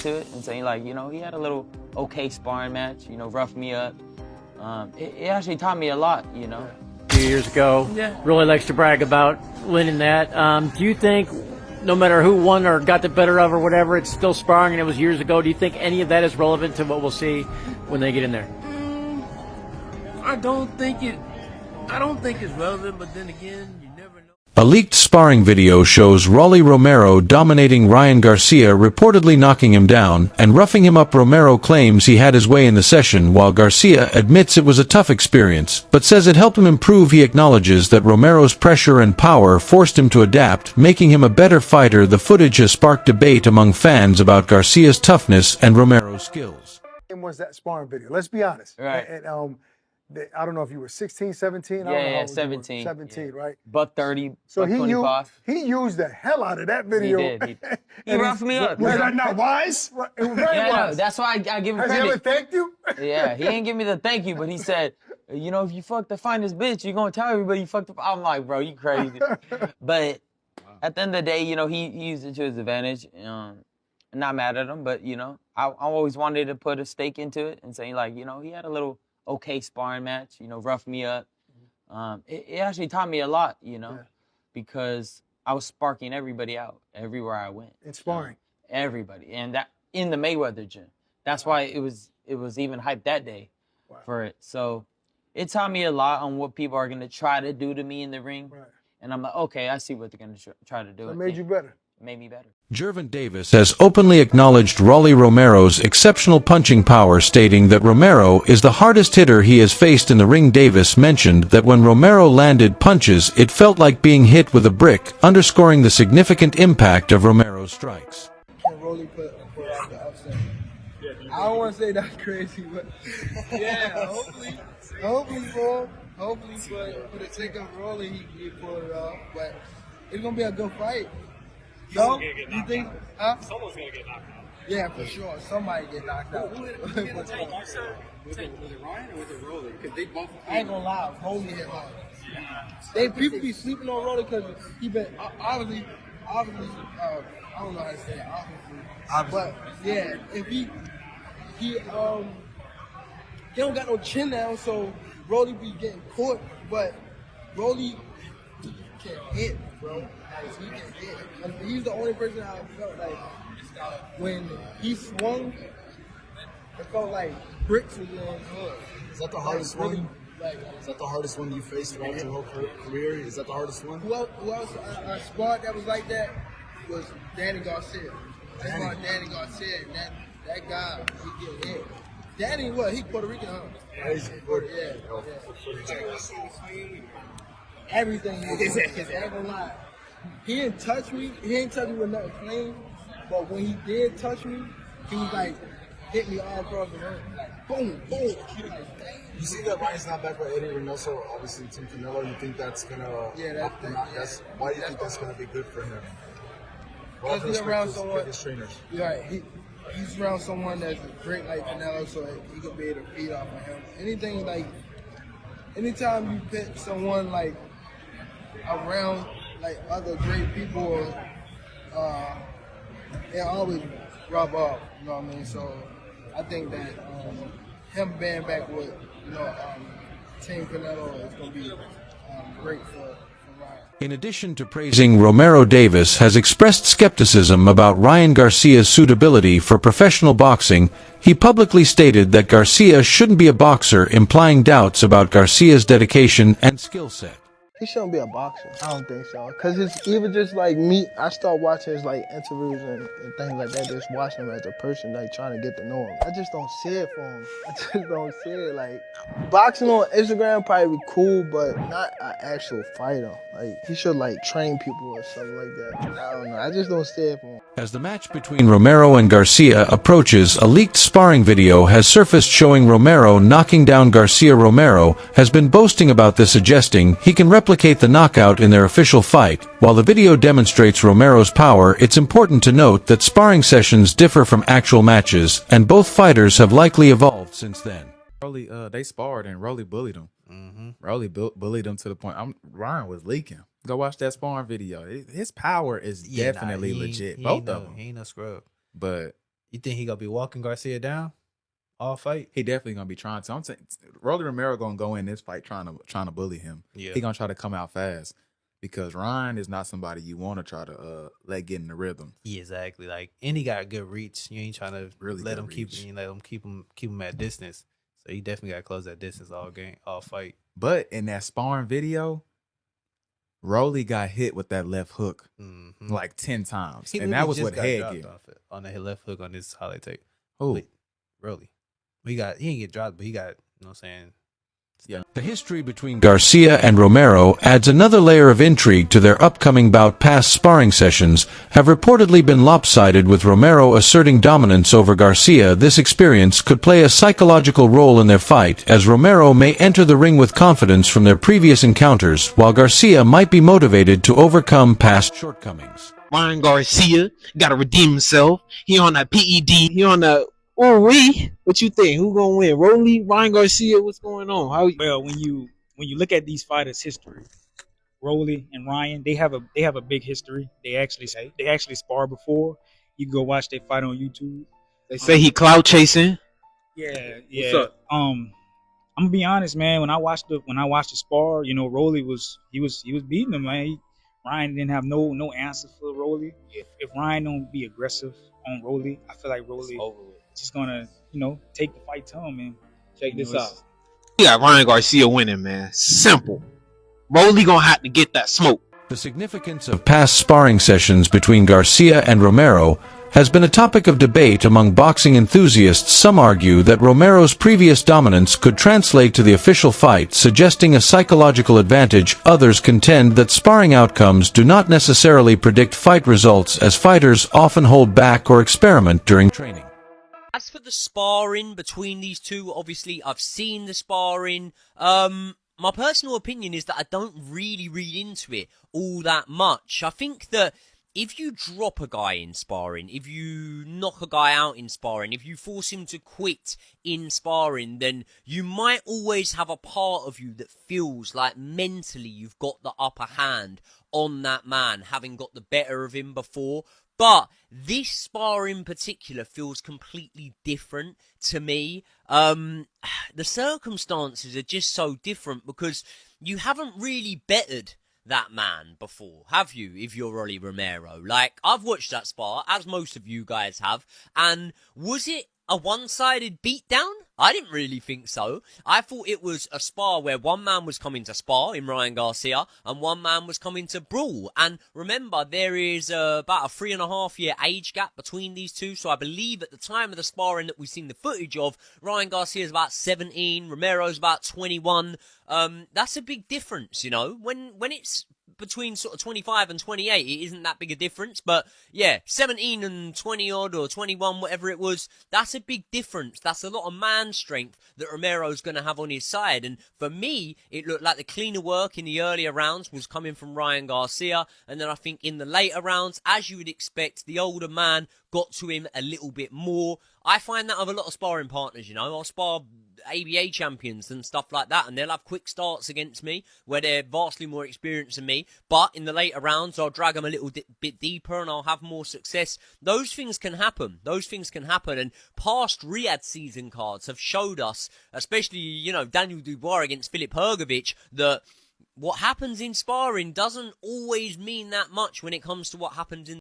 into it and saying, like, you know, he had a little okay sparring match, you know, roughed me up. It actually taught me a lot, you know. A few years ago, really likes to brag about winning that. Do you think, no matter who won or got the better of or whatever, it's still sparring and it was years ago? Do you think any of that is relevant to what we'll see when they get in there? I don't think it's relevant, but then again, you never know. A leaked sparring video shows Romero dominating Ryan Garcia, reportedly knocking him down and roughing him up. Romero claims he had his way in the session, while Garcia admits it was a tough experience, but says it helped him improve. He acknowledges that Romero's pressure and power forced him to adapt, making him a better fighter. The footage has sparked debate among fans about Garcia's toughness and Romero's skills. It was that sparring video. Let's be honest. Right. And I don't know if you were 16, 17. Yeah, 17. 17, right? Buck 30, So buck 25. he used the hell out of that video. He did. He roughed me up. Was that not wise? It was very Yeah, wise. no, that's why I give him Has credit. he ever thanked you? Yeah, he didn't give me the thank you, but he said, you know, if you fuck the finest bitch, you're going to tell everybody you fucked up. I'm like, bro, you crazy. But at the end of the day, you know, he used it to his advantage. I'm not mad at him, but, you know, I always wanted to put a stake into it and say, like, you know, he had a little okay sparring match, you know, roughed me up. It actually taught me a lot, you know, because I was sparking everybody out everywhere I went. In sparring. Everybody. And that in the Mayweather gym. That's why it was even hyped that day for it. So it taught me a lot on what people are going to try to do to me in the ring. Right. And I'm like, okay, I see what they're going to try to do. So it made you better. It made me better. Gervonta Davis has openly acknowledged Romero's exceptional punching power, stating that Romero is the hardest hitter he has faced in the ring. Davis mentioned that when Romero landed punches, it felt like being hit with a brick, underscoring the significant impact of Romero's strikes. Can Rolly put out the upset? I don't want to say that's crazy, but yeah, hopefully for the sake of Rolly, he pulled it off. But it's gonna be a good fight. No, you think? Huh? Someone's gonna get knocked out. Yeah, for sure. Somebody get knocked out. Was it Ryan or was it Rolly? Because they both. I ain't gonna lie, Rolly hit hard. People be sleeping on Rolly because he been obviously. I don't know how to say it. Obviously. But yeah, if he don't got no chin now, so Rolly be getting caught. But Rolly can hit, bro. He can hit. He's the only person I felt like when he swung, it felt like bricks was in his hood. Is that the hardest one? Is that the hardest one you faced throughout your whole career? Is that the hardest one? Who else I sparred that was like that was Danny Garcia. I sparred Danny Garcia, and that guy, he get hit. Danny, what? He Puerto Rican, huh? Yeah. Everything is ever lie. He didn't touch me. He didn't touch me with nothing clean. But when he did touch me, he was like hit me all across the room. Like boom, boom. You see that Ryan's not back by Eddie Reynoso, obviously Tim Canelo. You think that's gonna help him out? Why do you think that's gonna be good for him? Because he's around someone. Trainers. Yeah, he's around someone that's great like Canelo, so he could be able to feed off of him. Anytime you put someone like around like other great people, it always rub off. You know what I mean? So I think that him being back with Team Canelo is gonna be great for Ryan. In addition to praising Romero, Davis has expressed skepticism about Ryan Garcia's suitability for professional boxing. He publicly stated that Garcia shouldn't be a boxer, implying doubts about Garcia's dedication and skill set. He shouldn't be a boxer. I don't think so. Cause it's even just like me. I start watching his like interviews and things like that. Just watching him as a person, like trying to get to know him. I just don't see it for him. I just don't see it. Like boxing on Instagram probably be cool, but not an actual fighter. Like he should like train people or something like that. I don't know. I just don't see it for him. As the match between Romero and Garcia approaches, a leaked sparring video has surfaced showing Romero knocking down Garcia. Romero has been boasting about this, suggesting he can replicate the knockout in their official fight. While the video demonstrates Romero's power, it's important to note that sparring sessions differ from actual matches, and both fighters have likely evolved since then. Rolly, they sparred and Rolly bullied him. Rolly bullied him to the point. Ryan was leaking. Go watch that sparring video. His power is definitely legit. Both of them. He ain't no scrub. But You think he gonna be walking Garcia down all fight? He definitely gonna be trying to. I'm saying Rolly Romero gonna go in this fight trying to bully him. Yeah. He gonna try to come out fast because Ryan is not somebody you want to try to let get in the rhythm. Yeah, exactly. Like, and he got good reach. You ain't trying to Really let good him reach. keep him at distance. So he definitely got to close that distance all fight. But in that sparring video, Rolly got hit with that left hook like 10 times, and that was what Head did on the left hook on this highlight tape. Oh, Rolly, he didn't get dropped, but he got, you know what I'm saying. Yeah. The history between Garcia and Romero adds another layer of intrigue to their upcoming bout. Past sparring sessions have reportedly been lopsided, with Romero asserting dominance over Garcia. This experience could play a psychological role in their fight, as Romero may enter the ring with confidence from their previous encounters, while Garcia might be motivated to overcome past shortcomings. Ryan Garcia got to redeem himself. He on that PED. He on that. What you think? Who gonna win? Rolly, Ryan Garcia? What's going on? Well, when you look at these fighters' history, Rolly and Ryan, they have a big history. They actually sparred before. You can go watch their fight on YouTube. They say he cloud chasing. Yeah. What's up? I'm gonna be honest, man. When I watched the spar, you know, Rolly was beating him, man. Ryan didn't have no answer for Rolly. If Ryan don't be aggressive on Rolly, I feel like Rolly just gonna, you know, take the fight to him. And check this out. You got Ryan Garcia winning, man. Simple. Rolly gonna have to get that smoke. The significance of past sparring sessions between Garcia and Romero has been a topic of debate among boxing enthusiasts. Some argue that Romero's previous dominance could translate to the official fight, suggesting a psychological advantage. Others contend that sparring outcomes do not necessarily predict fight results, as fighters often hold back or experiment during training. As for the sparring between these two, obviously I've seen the sparring. My personal opinion is that I don't really read into it all that much. I think that if you drop a guy in sparring, if you knock a guy out in sparring, if you force him to quit in sparring, then you might always have a part of you that feels like mentally you've got the upper hand on that man, having got the better of him before. But this spar in particular feels completely different to me. The circumstances are just so different because you haven't really bettered that man before, have you, if you're Rolly Romero? Like, I've watched that spar, as most of you guys have, and was it a one-sided beatdown? I didn't really think so. I thought it was a spar where one man was coming to spar in Ryan Garcia and one man was coming to brawl. And remember, there is about a 3.5-year age gap between these two. So I believe at the time of the sparring that we've seen the footage of, Ryan Garcia is about 17, Romero's about 21. That's a big difference, you know. When it's between sort of 25 and 28, it isn't that big a difference. But yeah, 17 and 20 odd or 21, whatever it was, that's a big difference. That's a lot of man strength that Romero's going to have on his side. And for me, it looked like the cleaner work in the earlier rounds was coming from Ryan Garcia. And then I think in the later rounds, as you would expect, the older man got to him a little bit more. I find that of a lot of sparring partners, you know. I'll spar ABA champions and stuff like that, and they'll have quick starts against me where they're vastly more experienced than me, but in the later rounds I'll drag them a little bit deeper and I'll have more success. Those things can happen, and past Riyadh season cards have showed us, especially, you know, Daniel Dubois against Filip Hrgovic, that what happens in sparring doesn't always mean that much when it comes to what happens in